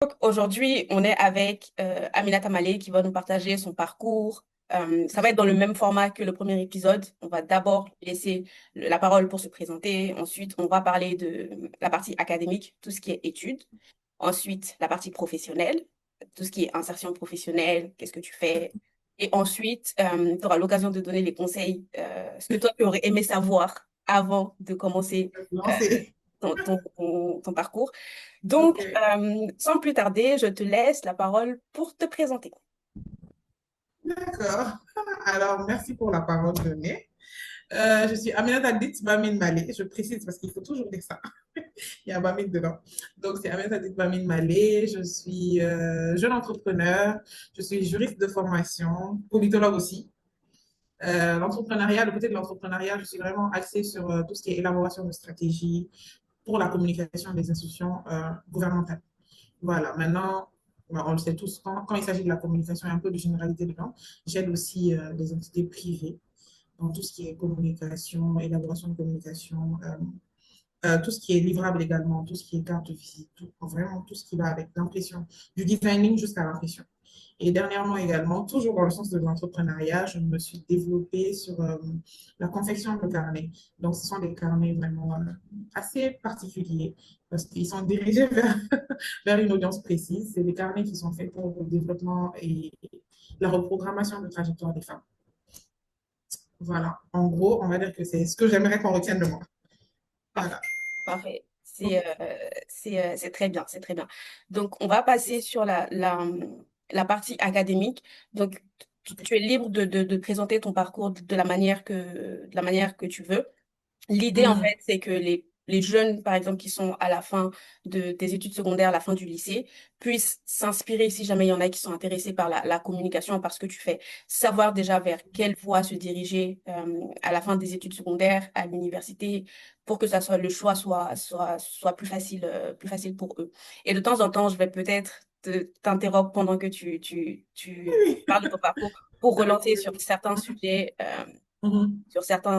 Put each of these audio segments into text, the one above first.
Donc aujourd'hui, on est avec Aminata Malé qui va nous partager son parcours. Ça va être dans le même format que le premier épisode. On va d'abord laisser la parole pour se présenter. Ensuite, on va parler de la partie académique, tout ce qui est études. Ensuite, la partie professionnelle, tout ce qui est insertion professionnelle, qu'est-ce que tu fais. Et ensuite, tu auras l'occasion de donner les conseils, ce que toi, tu aurais aimé savoir avant de commencer euh, Lancer. ton parcours. Donc, Ok, sans plus tarder, je te laisse la parole pour te présenter. d'accord. Alors, merci pour la parole donnée. Je suis Aminata Dit Bamin Malé. Je précise parce qu'il faut toujours dire ça. Il y a Bamin dedans. Donc, c'est Aminata Dit Bamin Malé. Je suis jeune entrepreneur. Je suis juriste de formation, politologue aussi. L'entrepreneuriat, le côté de l'entrepreneuriat, je suis vraiment axée sur tout ce qui est élaboration de stratégies pour la communication des institutions gouvernementales. Voilà, maintenant, on le sait tous, quand il s'agit de la communication, il y a un peu de généralité dedans. J'aide aussi des entités privées dans tout ce qui est communication, élaboration de communication, tout ce qui est livrable également, tout ce qui est carte de visite, vraiment tout ce qui va avec l'impression, du designing jusqu'à l'impression. Et dernièrement également, toujours dans le sens de l'entrepreneuriat, je me suis développée sur la confection de carnets. Donc, ce sont des carnets vraiment assez particuliers parce qu'ils sont dirigés vers une audience précise. C'est des carnets qui sont faits pour le développement et la reprogrammation de trajectoire des femmes. Voilà. En gros, on va dire que c'est ce que j'aimerais qu'on retienne de moi. Parfait, Voilà. parfait. C'est très bien, c'est très bien. Donc, on va passer sur la partie académique. Donc, tu es libre de présenter ton parcours de la manière que tu veux. L'idée, en Mhm. fait, c'est que les jeunes, par exemple, qui sont à la fin des études secondaires, à la fin du lycée, puissent s'inspirer, si jamais il y en a qui sont intéressés par la communication, par ce que tu fais, savoir déjà vers quelle voie se diriger à la fin des études secondaires, à l'université, pour que ça soit le choix soit plus facile pour eux. Et de temps en temps, je vais peut-être t'interrompre pendant que tu Oui, parles de ton parcours pour avec relancer plaisir. sur certains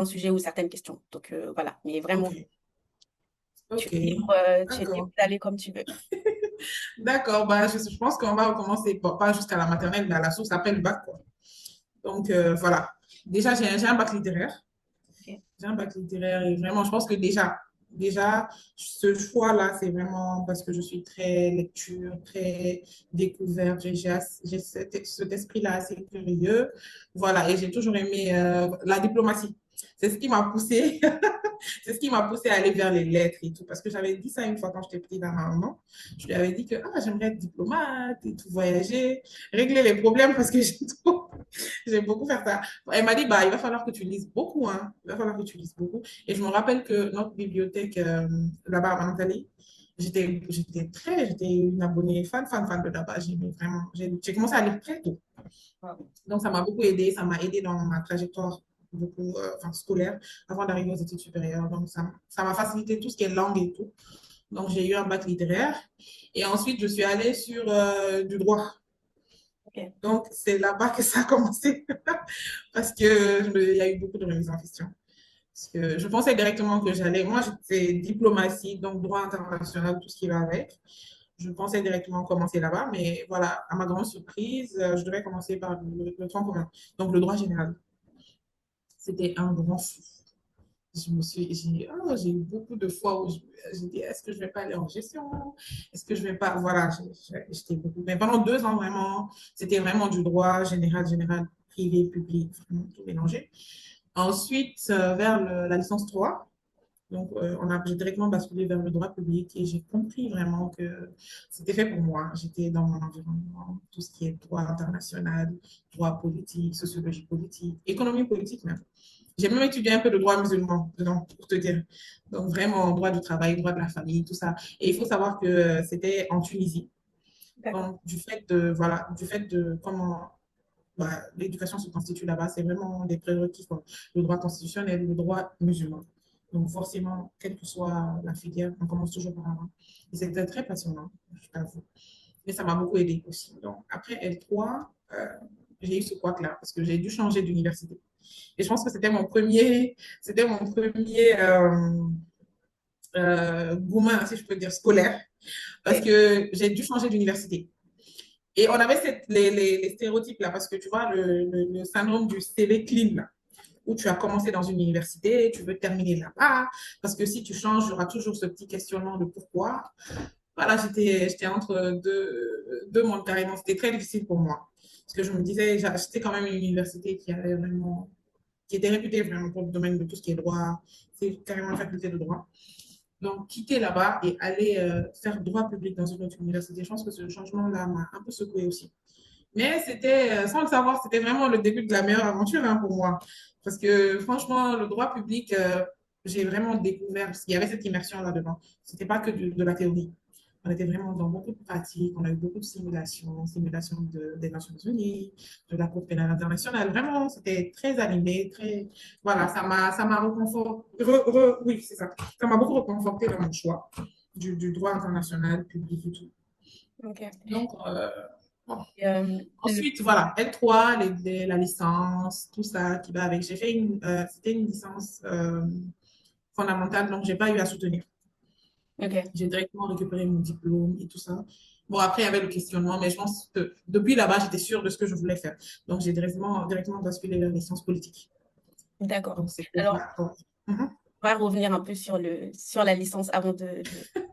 sujets ou certaines questions. Donc voilà, mais Ok, vraiment, ok, tu es libre d'accord. d'aller comme tu veux. D'accord, bah, je pense qu'on va recommencer, pas jusqu'à la maternelle, mais à la source après le bac, quoi. Donc, voilà. Déjà, j'ai un bac littéraire. Ok. J'ai un bac littéraire et vraiment, je pense que déjà ce choix-là, c'est vraiment parce que je suis très lecture, très découverte. J'ai cet esprit-là assez curieux. Voilà, et j'ai toujours aimé la diplomatie. C'est ce qui m'a poussée c'est ce qui m'a poussé à aller vers les lettres et tout. Parce que j'avais dit ça une fois quand j'étais petite à ma maman. Je lui avais dit que j'aimerais être diplomate et tout, voyager, régler les problèmes parce que j'aime beaucoup faire ça. Elle m'a dit, bah, il va falloir que tu lises beaucoup. Hein. Il va falloir que tu lises beaucoup. Et je me rappelle que notre bibliothèque là-bas à Manantali, j'étais une abonnée fan de là-bas. J'aimais vraiment. J'ai commencé à lire très tôt. Wow. Donc, ça m'a beaucoup aidé. Ça m'a aidé dans ma trajectoire beaucoup, scolaire avant d'arriver aux études supérieures. Donc, ça m'a facilité tout ce qui est langue et tout. Donc, j'ai eu un bac littéraire. Et ensuite, je suis allée sur du droit. Ok. Donc, c'est là-bas que ça a commencé parce que il y a eu beaucoup de remises en question. Parce que je pensais directement que j'allais, moi, j'étais diplomatie, donc droit international, tout ce qui va avec. Je pensais directement commencer là-bas, mais voilà, à ma grande surprise, je devais commencer par le tronc commun, donc le droit général. C'était un grand fou. J'ai eu beaucoup de fois où j'ai dit, est-ce que je vais pas aller en gestion? Est-ce que je vais pas, voilà, j'étais beaucoup. Mais pendant 2 ans, vraiment, c'était vraiment du droit général, privé, public, vraiment tout mélangé. Ensuite, vers la licence 3, donc j'ai directement basculé vers le droit public et j'ai compris vraiment que c'était fait pour moi. J'étais dans mon environnement, tout ce qui est droit international, droit politique, sociologie politique, économie politique même. J'ai même étudié un peu de droit musulman dedans, pour te dire. Donc, vraiment, droit du travail, droit de la famille, tout ça. Et il faut savoir que c'était en Tunisie. D'accord. Donc, du fait de comment l'éducation se constitue là-bas, c'est vraiment des prérequis, quoi. Le droit constitutionnel, le droit musulman. Donc, forcément, quelle que soit la filière, on commence toujours par là. Et c'était très passionnant, je t'avoue. Et ça m'a beaucoup aidé aussi. Donc, après L3, j'ai eu ce couac-là parce que j'ai dû changer d'université. Et je pense que c'était mon premier gourmand, si je peux dire, scolaire. parce que j'ai dû changer d'université. Et on avait les stéréotypes là, parce que tu vois, le syndrome du CV clean, là, où tu as commencé dans une université, tu veux terminer là-bas, parce que si tu changes, il y aura toujours ce petit questionnement de pourquoi. Voilà, j'étais entre deux mondes carrément. C'était très difficile pour moi. Parce que je me disais, j'étais quand même une université qui avait vraiment, qui était réputée vraiment pour le domaine de tout ce qui est droit. C'est carrément la faculté de droit. Donc, quitter là-bas et aller faire droit public dans une autre université, je pense que ce changement-là m'a un peu secoué aussi. Mais c'était, sans le savoir, c'était vraiment le début de la meilleure aventure hein, pour moi. Parce que franchement, le droit public, j'ai vraiment découvert, parce qu'il y avait cette immersion là-dedans. C'était pas que de la théorie. On était vraiment dans beaucoup de pratiques, on a eu beaucoup de simulations, simulations des Nations Unies, de la Cour pénale internationale. Vraiment, c'était très animé, très... Voilà, ça m'a reconforté. Oui, c'est ça. Ça m'a beaucoup reconforté dans mon choix du droit international, public et tout. Ok. Donc, bon. Et, le- Ensuite, voilà, L3, la licence, tout ça qui va avec. J'ai fait c'était une licence fondamentale, donc j'ai pas eu à soutenir. ok, J'ai directement récupéré mon diplôme et tout ça. Bon, après, il y avait le questionnement, mais je pense que depuis là-bas, j'étais sûre de ce que je voulais faire. Donc, j'ai directement basculé vers les sciences politiques. d'accord. Donc, c'était Alors, ça. Bon. Mhm. on va revenir un peu sur la licence avant de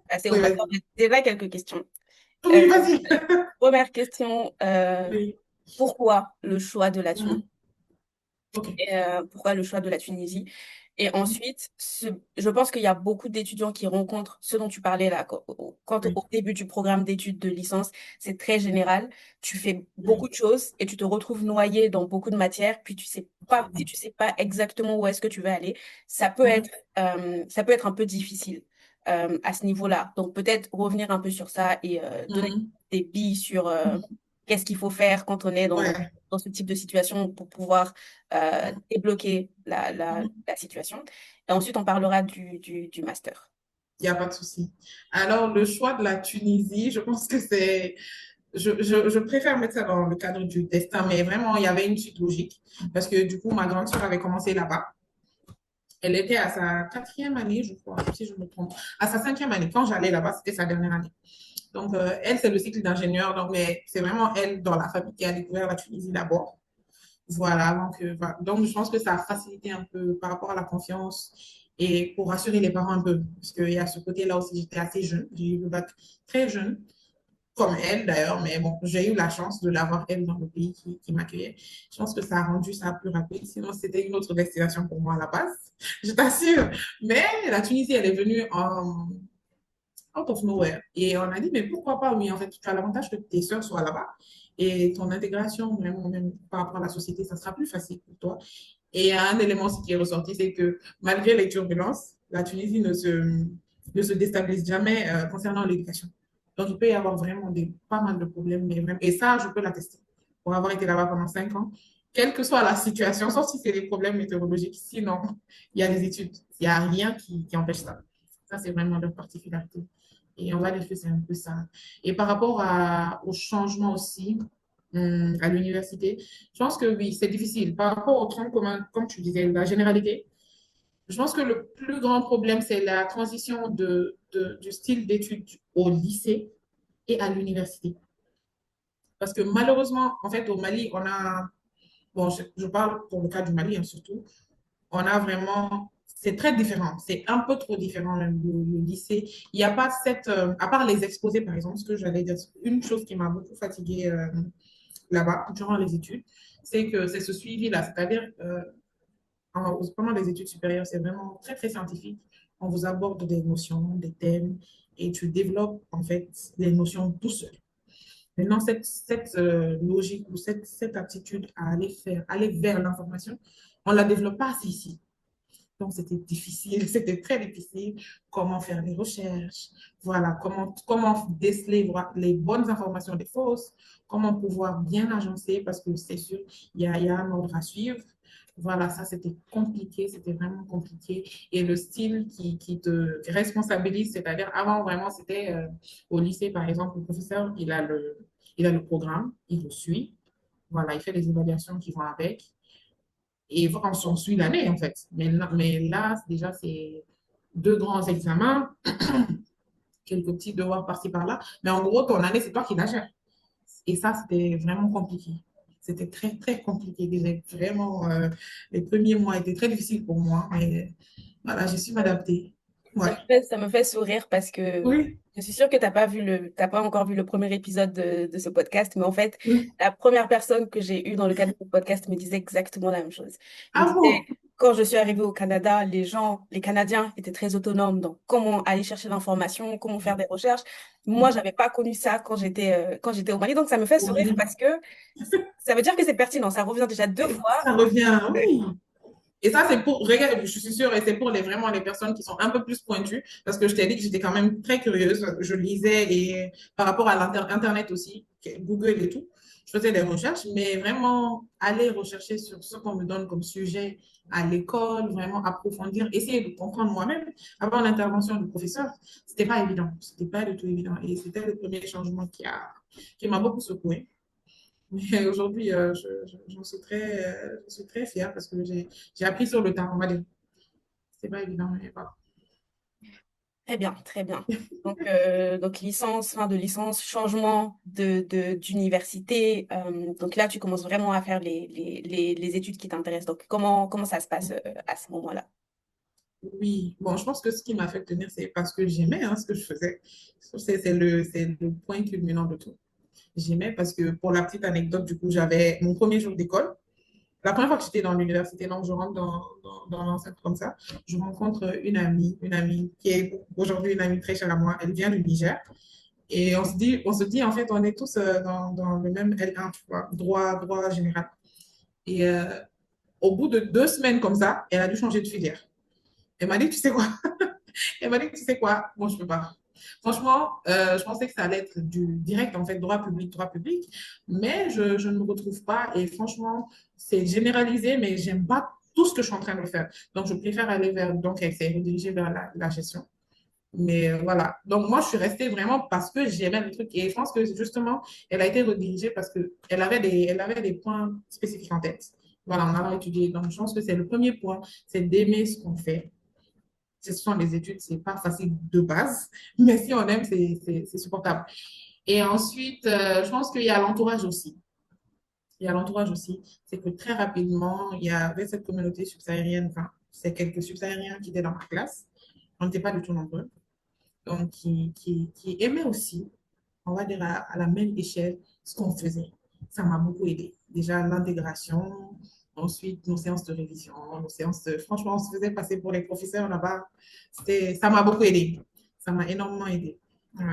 passer au Oui, master. vas-y. J'ai déjà quelques questions. Euh, Oui, vas-y. Première question, Oui. pourquoi le choix de la Tunisie? Mhm. OK. Pourquoi le choix de la Tunisie? Et ensuite, je pense qu'il y a beaucoup d'étudiants qui rencontrent ce dont tu parlais là, quand Oui. au début du programme d'études de licence, c'est très général. Tu fais beaucoup Oui. de choses et tu te retrouves noyé dans beaucoup de matières, puis tu sais pas, si tu sais pas exactement où est-ce que tu veux aller, Mhm. ça peut être un peu difficile à ce niveau-là. Donc peut-être revenir un peu sur ça et donner Mhm. des billes sur qu'est-ce qu'il faut faire quand on est Ouais. dans ce type de situation pour pouvoir débloquer Mhm. la situation. Et ensuite, on parlera du master. Il n'y a pas de souci. Alors, le choix de la Tunisie, je pense que c'est je préfère mettre ça dans le cadre du destin, mais vraiment, il y avait une suite logique. Parce que du coup, ma grande sœur avait commencé là-bas. Elle était à sa quatrième année, je crois, si je me trompe. À sa cinquième année. Quand j'allais là-bas, c'était sa dernière année. Donc, elle, c'est le cycle d'ingénieur. Donc, mais c'est vraiment elle, dans la famille, qui a découvert la Tunisie d'abord. Voilà. Voilà. Donc, je pense que ça a facilité un peu par rapport à la confiance et pour rassurer les parents un peu. Parce qu'il y a ce côté-là aussi, j'étais assez jeune. J'ai eu le bac très jeune comme elle d'ailleurs, mais bon, j'ai eu la chance de l'avoir elle dans le pays qui m'accueillait. Je pense que ça a rendu ça plus rapide, sinon c'était une autre destination pour moi à la base, je t'assure. Mais la Tunisie, elle est venue en out of nowhere. Et on a dit, mais pourquoi pas, oui, en fait, tu as l'avantage que tes sœurs soient là-bas et ton intégration, même par rapport à la société, ça sera plus facile pour toi. Et un élément aussi qui est ressorti, c'est que malgré les turbulences, la Tunisie ne se déstabilise jamais concernant l'éducation. Donc, il peut y avoir vraiment pas mal de problèmes. Et ça, je peux l'attester. Pour avoir été là-bas pendant 5 ans, quelle que soit la situation, sauf si c'est des problèmes météorologiques, sinon, il y a des études. Il n'y a rien qui empêche ça. Ça, c'est vraiment leur particularité. Et on va dire que c'est un peu ça. Et par rapport au changement aussi, à l'université, je pense que oui, c'est difficile. Par rapport au tronc commun, comme tu disais, la généralité, je pense que le plus grand problème, c'est la transition du style d'études au lycée et à l'université. Parce que malheureusement, en fait, au Mali, on a, bon, je parle pour le cas du Mali hein, surtout, on a vraiment, c'est très différent, c'est un peu trop différent même le lycée. Il n'y a pas cette, à part les exposés par exemple, ce que j'allais dire, une chose qui m'a beaucoup fatiguée là-bas durant les études, c'est que c'est ce suivi-là, c'est-à-dire pendant les études supérieures, c'est vraiment très, très scientifique. On vous aborde des notions, des thèmes, et tu développes en fait les notions tout seul. Maintenant, cette logique ou cette aptitude à aller vers l'information, on ne la développe pas assez ici. Donc, c'était difficile, c'était très difficile. Comment faire les recherches, voilà, comment déceler les bonnes informations des fausses, comment pouvoir bien agencer, parce que c'est sûr, il y a un ordre à suivre. Voilà, ça, c'était compliqué, c'était vraiment compliqué. Et le style qui te responsabilise, c'est-à-dire, avant, vraiment, c'était au lycée, par exemple, le professeur, il a le programme, il le suit. Voilà, il fait les évaluations qui vont avec. Et on s'en suit l'année, en fait. Mais là déjà, c'est deux grands examens. quelques petits devoirs par-ci par-là. Mais en gros, ton année, c'est toi qui la gères. Et ça, c'était vraiment compliqué. C'était très, très compliqué. Déjà, vraiment, les premiers mois étaient très difficiles pour moi. Mais voilà, j'ai su m'adapter. Ouais. Ça me fait sourire parce que Oui, je suis sûre que t'as pas encore vu le premier épisode de ce podcast, mais en fait, oui. la première personne que j'ai eue dans le cadre du podcast me disait exactement la même chose. Il me Ah disait, bon? quand je suis arrivée au Canada, les Canadiens étaient très autonomes dans comment aller chercher l'information, comment faire des recherches. Moi, j'avais pas connu ça quand j'étais au Mali, donc ça me fait Au sourire Mali. parce que ça veut dire que c'est pertinent. Ça revient déjà deux Et fois. ça revient, oui. Et ça, c'est pour, regarde, je suis sûre, et c'est pour vraiment les personnes qui sont un peu plus pointues, parce que je t'ai dit que j'étais quand même très curieuse. Je lisais et par rapport à l'Internet aussi, Google et tout, je faisais des recherches, mais vraiment aller rechercher sur ce qu'on me donne comme sujet à l'école, vraiment approfondir, essayer de comprendre moi-même, avoir l'intervention du professeur, c'était pas évident. C'était pas du tout évident. Et c'était le premier changement qui m'a beaucoup secouée. Mais aujourd'hui, j'en suis très fière parce que j'ai appris sur le temps, on va dire. C'est pas évident, mais voilà. Très bien, très bien. Donc licence, fin de licence, changement d'université. Donc là, tu commences vraiment à faire les études qui t'intéressent. Donc comment ça se passe à ce moment-là? Oui, bon, je pense que ce qui m'a fait tenir, c'est parce que j'aimais hein, ce que je faisais. C'est le point culminant de tout. J'aimais parce que, pour la petite anecdote, du coup, j'avais mon premier jour d'école. La première fois que j'étais dans l'université, donc je rentre dans l'enceinte comme ça, je rencontre une amie qui est aujourd'hui une amie très chère à moi. Elle vient du Niger. Et on se dit, en fait, on est tous dans le même L1, tu vois, droit général. Et au bout de 2 semaines comme ça, elle a dû changer de filière. Elle m'a dit, tu sais quoi? Elle m'a dit, tu sais quoi? Bon, je peux pas. Franchement, je pensais que ça allait être du direct, en fait, droit public, mais je ne me retrouve pas. Et franchement, c'est généralisé, mais j'aime pas tout ce que je suis en train de faire. Donc, je préfère aller vers, donc, elle s'est redirigée vers la gestion. Mais voilà. Donc, moi, je suis restée vraiment parce que j'aimais le truc. Et je pense que justement, elle a été redirigée parce elle avait des points spécifiques en tête. Voilà, on a étudié. Donc, je pense que c'est le premier point, c'est d'aimer ce qu'on fait. Ce sont les études, c'est pas facile de base, mais si on aime, c'est supportable. Et ensuite, je pense qu'il y a l'entourage aussi. Il y a l'entourage aussi. C'est que très rapidement, il y avait cette communauté subsaharienne, enfin, c'est quelques subsahariens qui étaient dans ma classe. On n'était pas du tout nombreux donc qui aimait aussi, on va dire à la même échelle, ce qu'on faisait. Ça m'a beaucoup aidé. Déjà, l'intégration, ensuite nos séances de révision, nos séances de... Franchement, on se faisait passer pour les professeurs là-bas. Ça m'a beaucoup aidé. Ça m'a énormément aidé. Ouais,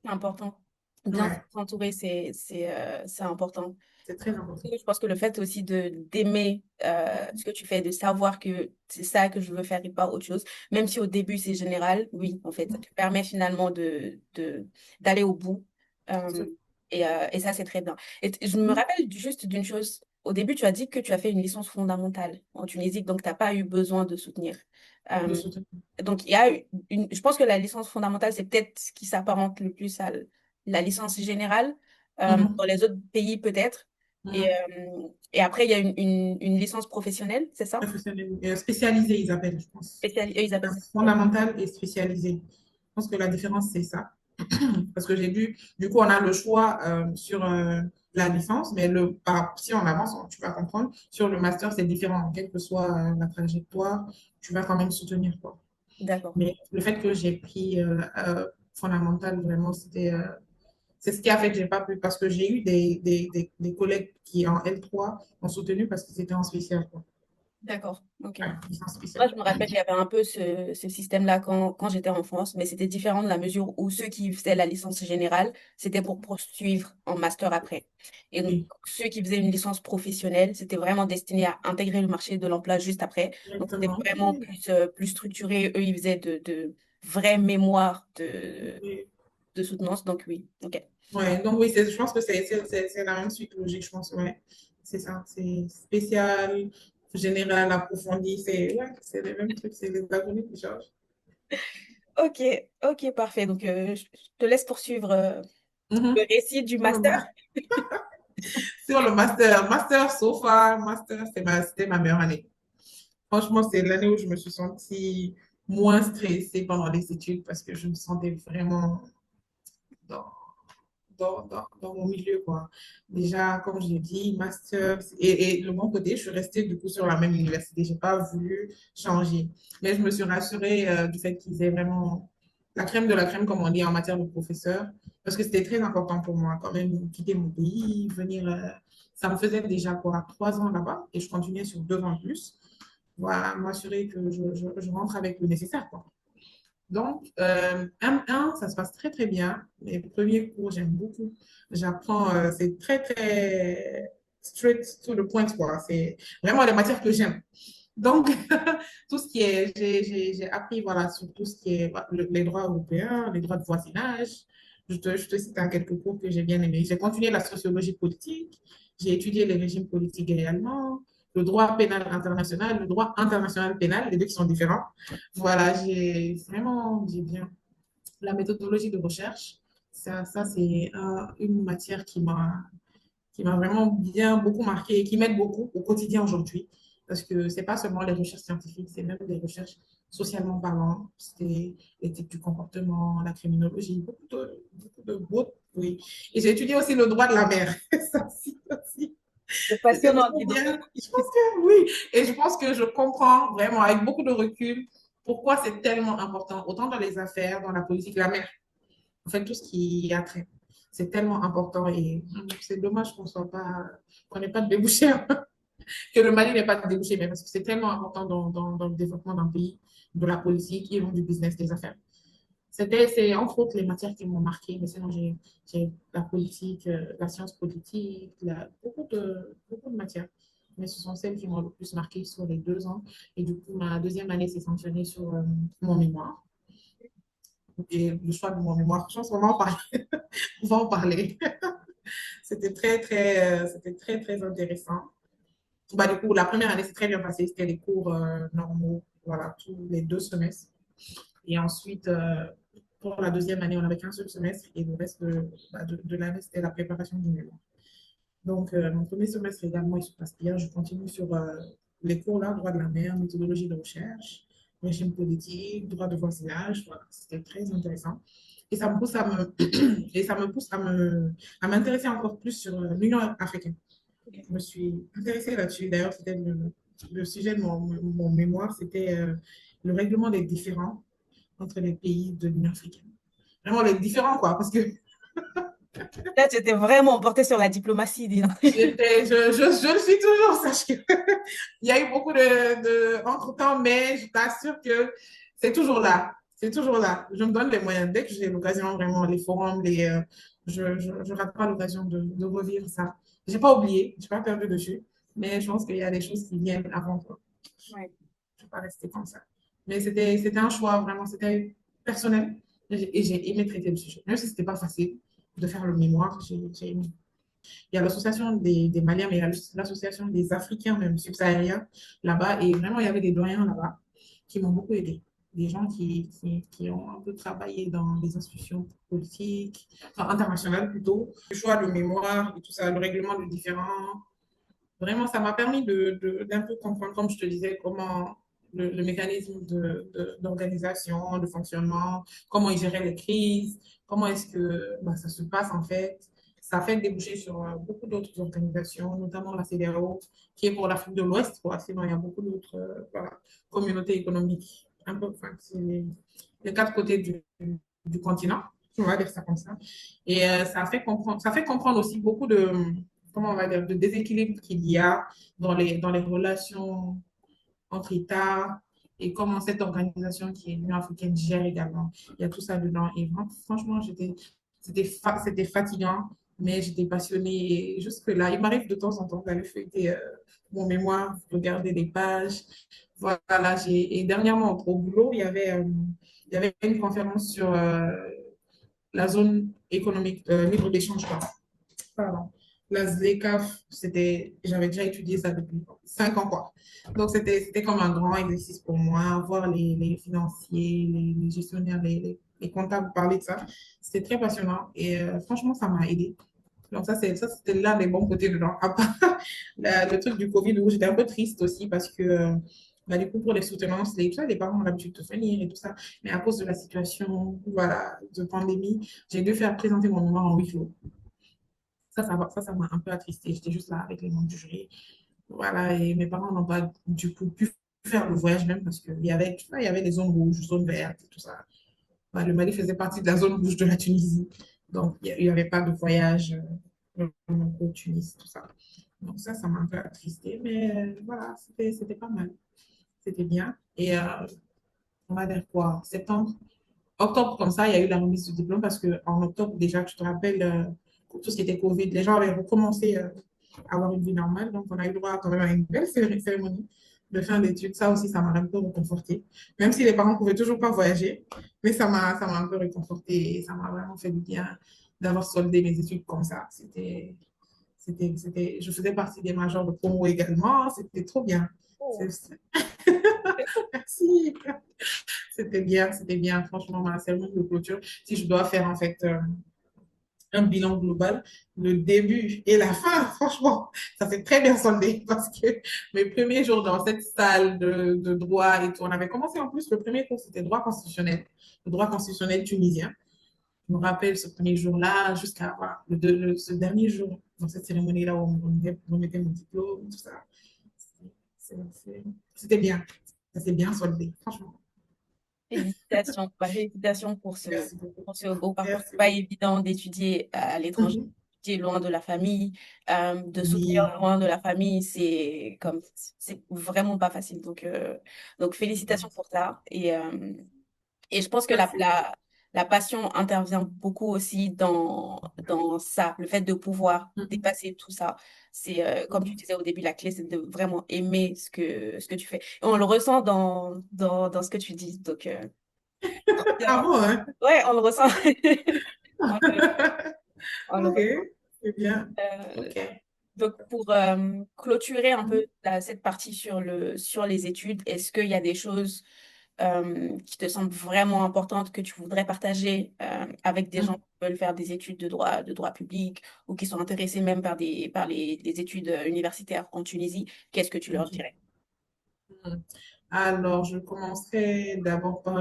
C'est important. Bien ouais, s'entourer, c'est important. c'est très important. Je pense que le fait aussi d'aimer ce que tu fais, de savoir que c'est ça que je veux faire et pas autre chose, même si au début c'est général, oui, en fait, ça te permet finalement d'aller au bout. Euh, et ça, c'est très bien. Je me rappelle juste d'une chose. Au début, tu as dit que tu as fait une licence fondamentale en Tunisie, donc tu n'as pas eu besoin de soutenir. De Euh, soutenir. donc, il y a je pense que la licence fondamentale, c'est peut-être ce qui s'apparente le plus à la licence générale. Mhm, Dans les autres pays, peut-être. mhm. Et après, il y a une licence professionnelle, c'est ça? Professionnel, spécialisé, ils appellent, je pense. Eux, ils appellent ça. Fondamental et spécialisé. Je pense que la différence, c'est ça. Parce que j'ai vu, du coup, on a le choix sur la licence, mais si on avance, tu vas comprendre. Sur le master, c'est différent. Quelle que soit la trajectoire, tu vas quand même soutenir, quoi. D'accord. Mais le fait que j'ai pris fondamental, vraiment, c'est ce qui a fait que j'ai pas pu, parce que j'ai eu des collègues qui, en L3, ont soutenu parce qu'ils étaient en spécial, quoi. D'accord. OK. Ouais, ils sont en spécial. Moi, je me rappelle qu'il y avait un peu ce système-là quand j'étais en France, mais c'était différent de la mesure où ceux qui faisaient la licence générale, c'était pour poursuivre en master après. Et donc, Oui, ceux qui faisaient une licence professionnelle, c'était vraiment destiné à intégrer le marché de l'emploi juste après. Donc, c'était directement. vraiment plus structuré. Eux, ils faisaient de vraies mémoires Oui. de soutenance. Donc, oui. OK. Ouais, donc oui, je pense que c'est la même suite logique, je pense, ouais. C'est ça, c'est spécial, général, approfondi, c'est les mêmes trucs, c'est les algorithmes qui changent. OK. OK, parfait. Donc, je te laisse poursuivre le Mhm. récit du Sur le, master. sur le master SOFA, master, c'était ma meilleure année. Franchement, c'est l'année où je me suis sentie. moins stressée pendant les études parce que je me sentais vraiment dans, dans mon milieu, quoi. Déjà, comme je l'ai dit, master, et le bon côté, je suis restée du coup sur la même université. Je n'ai pas voulu changer. Mais je me suis rassurée du fait qu'ils aient vraiment la crème de la crème, comme on dit, en matière de professeurs, parce que c'était très important pour moi, quand même, quitter mon pays, venir. Ça me faisait déjà quoi, 3 ans là-bas, et je continuais sur 2 ans de plus. Voilà, m'assurer que je rentre avec le nécessaire, quoi. Donc, M1, ça se passe très, très bien. Les premiers cours, j'aime beaucoup. J'apprends, c'est très, très straight to the point, quoi. C'est vraiment les matières que j'aime. Donc, tout ce qui est, j'ai appris, voilà, sur tout ce qui est les droits européens, les droits de voisinage. Je te cite un quelques cours que j'ai bien aimés. J'ai continué la sociologie politique. J'ai étudié les régimes politiques également, le droit pénal international, le droit international pénal, les deux qui sont différents. Voilà, j'ai bien la méthodologie de recherche. Ça c'est une matière qui m'a vraiment bien beaucoup marqué et qui m'aide beaucoup au quotidien aujourd'hui. Parce que c'est pas seulement les recherches scientifiques, c'est même des recherches socialement parlant. C'est l'éthique du comportement, la criminologie, beaucoup de beaux, oui. Et j'ai étudié aussi le droit de la mer. Ça aussi. C'est C'était passionnant, trop dis donc. bien. Je pense que oui. Et je pense que je comprends vraiment avec beaucoup de recul pourquoi c'est tellement important, autant dans les affaires, dans la politique, la mer. En fait, tout ce qui a trait. C'est tellement important et c'est dommage qu'on n'ait pas de débouché, que le Mali n'ait pas de débouché, mais parce que c'est tellement important dans le développement d'un pays, de la politique et du business, des affaires. C'est entre autres les matières qui m'ont marqué, mais sinon j'ai la politique, la science politique, beaucoup de matières. Mais ce sont celles qui m'ont le plus marqué sur les 2 ans. Et du coup, ma deuxième année s'est sanctionnée sur mon mémoire. Et le choix de mon mémoire, je pense qu'on va en parler. On va en parler. C'était très, très intéressant. Bah, du coup, la première année, c'est très bien passé. C'était les cours normaux, voilà, tous les 2 semestres. Et ensuite, pour la deuxième année, on n'avait qu'un seul semestre et le reste de l'année, c'était la préparation du mémoire. Donc, mon premier semestre également, il se passe bien. Je continue sur les cours là, droit de la mer, méthodologie de recherche, régime politique, droit de voisinage. Voilà, c'était très intéressant. Et ça me pousse et ça me pousse à m'intéresser encore plus sur l'Union africaine. Je me suis intéressée là-dessus. D'ailleurs, c'était le sujet de mon mémoire, c'était le règlement des différends entre les pays de l'Union africaine. Vraiment les différents, quoi, parce que Là, tu étais vraiment porté sur la diplomatie, dis donc. je le suis toujours, sache que il y a eu beaucoup entre-temps, mais je t'assure que c'est toujours là. C'est toujours là. Je me donne les moyens. Dès que j'ai l'occasion, vraiment, les forums, je rate pas l'occasion de revivre ça. J'ai pas oublié, j'ai pas perdu dessus, mais je pense qu'il y a des choses qui viennent avant, quoi. Ouais. Je ne vais pas rester comme ça. Mais c'était un choix, vraiment, c'était personnel. Et j'ai aimé traiter le sujet. Même si ce n'était pas facile de faire le mémoire, j'ai aimé. Il y a l'association des Maliens, mais il y a l'association des Africains, même subsahariens, là-bas. Et vraiment, il y avait des doyens là-bas qui m'ont beaucoup aidé. Des gens qui ont un peu travaillé dans les institutions politiques, enfin, internationales plutôt. Le choix de mémoire et tout ça, le règlement de différents. Vraiment, ça m'a permis d'un peu comprendre, comme je te disais, comment le mécanisme d'organisation, de fonctionnement, comment ils géraient les crises, comment est-ce que bah, ça se passe en fait. Ça fait déboucher sur beaucoup d'autres organisations, notamment la CEDEAO, qui est pour l'Afrique de l'Ouest. Sinon, il y a beaucoup d'autres voilà, communautés économiques. Un peu, enfin, c'est les 4 côtés du continent, on va dire ça comme ça. Et ça fait comprendre aussi beaucoup de, comment on va dire, de déséquilibre qu'il y a dans les relations entre États et comment cette organisation qui est l'Union africaine gère également. Il y a tout ça dedans. Et vraiment, franchement, c'était fatigant, mais j'étais passionnée jusque-là. Il m'arrive de temps en temps d'aller feuilleter mon mémoire, regarder des pages. Voilà, et dernièrement, au boulot, il y avait une conférence sur la zone économique libre d'échange. Pardon. La ZLECAf, j'avais déjà étudié ça depuis 5 ans, quoi. Donc, c'était comme un grand exercice pour moi, voir les financiers, les gestionnaires, les comptables parler de ça. C'était très passionnant et franchement, ça m'a aidé. Donc, c'était l'un des bons côtés dedans. À part le truc du Covid où j'étais un peu triste aussi parce que Bah, du coup, pour les soutenances, tout ça, les parents ont l'habitude de venir et tout ça. Mais à cause de la situation, voilà, de pandémie, j'ai dû faire présenter mon mémoire en huis clos. Ça m'a un peu attristée. J'étais juste là avec les membres du jury. Voilà, et mes parents n'ont pas du coup pu faire le voyage même parce qu'il y avait, tu vois, il y avait des zones rouges, zones vertes et tout ça. Bah, le Mali faisait partie de la zone rouge de la Tunisie. Donc, il n'y avait pas de voyage au Tunis, tout ça. Donc, ça m'a un peu attristé. Mais voilà, c'était pas mal. C'était bien. Et on va dire quoi? Septembre, octobre, comme ça, il y a eu la remise du diplôme parce qu'en octobre, déjà, tu te rappelles, tout ce qui était Covid, les gens avaient recommencé à avoir une vie normale. Donc, on a eu droit quand même à une belle cérémonie de fin d'études. Ça aussi, ça m'a un peu réconforté. Même si les parents ne pouvaient toujours pas voyager, mais ça m'a un peu réconforté et ça m'a vraiment fait du bien d'avoir soldé mes études comme ça. Je faisais partie des majors de promo également. C'était trop bien. Oh. Merci. C'était bien, franchement, ma cérémonie de clôture. Si je dois faire en fait un bilan global, le début et la fin, franchement, ça s'est très bien soldé parce que mes premiers jours dans cette salle de droit et tout, on avait commencé en plus, le premier cours, c'était droit constitutionnel, le droit constitutionnel tunisien. Je me rappelle ce premier jour-là jusqu'à voilà, ce dernier jour, dans cette cérémonie-là où on mettait mon diplôme, tout ça. C'était bien. Ça s'est bien soldé, franchement. Félicitations, bah, félicitations Merci beaucoup. pour ce beau parcours. C'est Merci pas beaucoup. évident d'étudier à l'étranger, Mhm. d'étudier loin de la famille, de soutenir Oui, loin de la famille, c'est vraiment pas facile. Donc félicitations pour ça. Et je pense que merci beaucoup. la passion intervient beaucoup aussi dans ça, le fait de pouvoir Mhm. dépasser tout ça. C'est, comme tu Mhm. disais au début, la clé, c'est de vraiment aimer ce que tu fais. Et on le ressent dans ce que tu dis. Trop Ah bien. bon, hein? Ouais, on le ressent. On le, on le Ok, ressent. c'est bien. Euh, Ok. donc, pour clôturer un Mhm. peu cette partie sur les études, est-ce qu'il y a des choses qui te semblent vraiment importantes que tu voudrais partager avec des gens Mhm. qui veulent faire des études de droit public ou qui sont intéressés même par les études universitaires en Tunisie? Qu'est-ce que tu leur Ok. dirais? Mhm. Alors, je commencerai d'abord par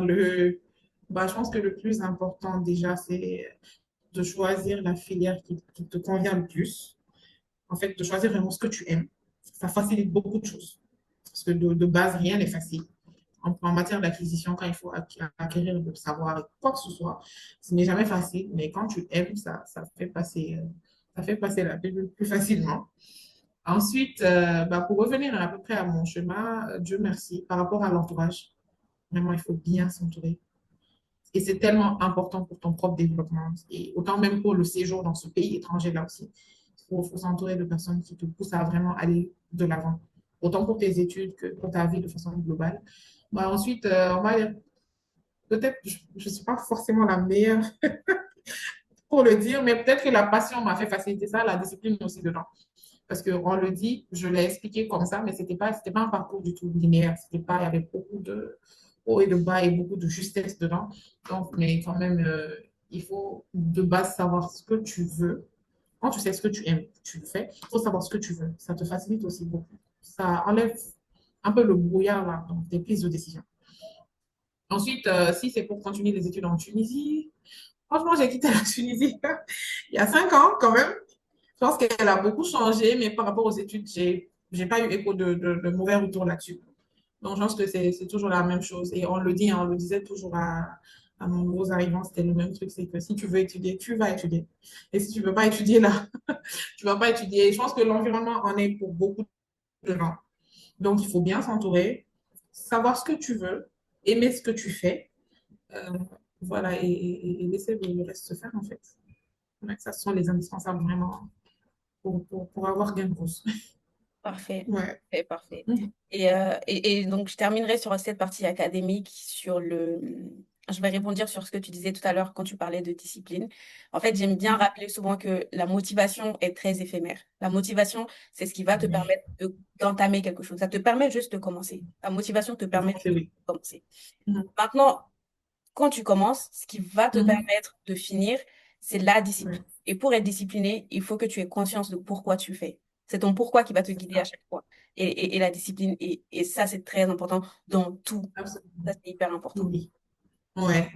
bah, je pense que le plus important déjà, c'est de choisir la filière qui te convient le plus. En fait, de choisir vraiment ce que tu aimes. Ça facilite beaucoup de choses. Parce que de base, rien n'est facile. En matière d'acquisition, quand il faut acquérir le savoir et quoi que ce soit, ce n'est jamais facile, mais quand tu aimes, ça fait passer la pilule plus facilement. Ensuite, bah, pour revenir à peu près à mon chemin, Dieu merci, par rapport à l'entourage, vraiment, il faut bien s'entourer. Et c'est tellement important pour ton propre développement. Et autant même pour le séjour dans ce pays étranger-là aussi. Faut s'entourer de personnes qui te poussent à vraiment aller de l'avant. Autant pour tes études que pour ta vie de façon globale. Bah, ensuite, on va peut-être, je ne suis pas forcément la meilleure pour le dire, mais peut-être que la passion m'a fait faciliter ça, la discipline aussi dedans. Parce qu'on le dit, je l'ai expliqué comme ça, mais c'était pas un parcours du tout linéaire. C'était pas, il y avait beaucoup de hauts et de bas et beaucoup de justesse dedans. Donc, mais quand même, il faut de base savoir ce que tu veux. Quand tu sais ce que tu aimes, tu le fais. Il faut savoir ce que tu veux. Ça te facilite aussi beaucoup. Ça enlève un peu le brouillard là, dans tes prises de décision. Ensuite, si c'est pour continuer les études en Tunisie, franchement, j'ai quitté la Tunisie il y a 5 ans quand même. Je pense qu'elle a beaucoup changé, mais par rapport aux études, j'ai pas eu écho de mauvais retours là-dessus. Donc, je pense que c'est toujours la même chose. Et on le dit, hein, on le disait toujours à nos nouveaux arrivants, c'était le même truc, c'est que si tu veux étudier, tu vas étudier. Et si tu ne veux pas étudier là, tu ne vas pas étudier. Je pense que l'environnement en est pour beaucoup de gens. Donc, il faut bien s'entourer, savoir ce que tu veux, aimer ce que tu fais. Euh, voilà, et laisser le reste se faire, en fait. Ouais, ça, ce sont les indispensables vraiment pour avoir gain de cause. Parfait, Ouais. parfait, parfait. Mhm. Et donc, je terminerai sur cette partie académique, Je vais rebondir sur ce que tu disais tout à l'heure quand tu parlais de discipline. En fait, j'aime bien Mhm. rappeler souvent que la motivation est très éphémère. La motivation, c'est ce qui va te Oui. permettre d'entamer quelque chose. Ça te permet juste de commencer. La motivation te De permet commencer, juste oui. de commencer. Mhm. Maintenant, quand tu commences, ce qui va te Mhm. permettre de finir, c'est la discipline. Ouais, Et pour être discipliné, il faut que tu aies conscience de pourquoi tu fais. C'est ton pourquoi qui va te c'est guider à ça. chaque fois. et la discipline. Et ça, c'est très important dans tout. Absolument. Ça, c'est hyper important. Oui. Ouais,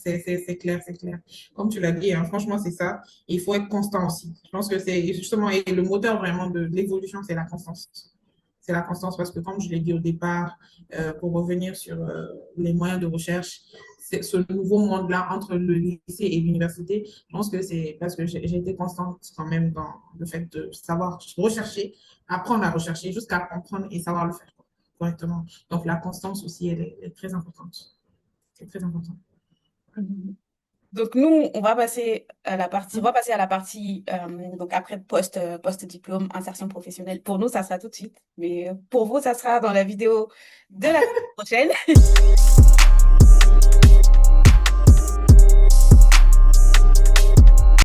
c'est clair, c'est clair. Comme tu l'as dit, hein, franchement, c'est ça. Il faut être constant aussi. Je pense que c'est justement et le moteur vraiment de l'évolution, c'est la constance. C'est la constance parce que, comme je l'ai dit au départ, pour revenir sur les moyens de recherche, c'est ce nouveau monde-là entre le lycée et l'université, je pense que c'est parce que j'ai été constante quand même dans le fait de savoir rechercher, apprendre à rechercher jusqu'à comprendre et savoir le faire correctement. Donc, la constance aussi, elle est très importante. C'est très important. Mhm. Donc nous, on va passer à la partie donc après post-diplôme, insertion professionnelle. Pour nous, ça sera tout de suite, mais pour vous, ça sera dans la vidéo de la semaine prochaine.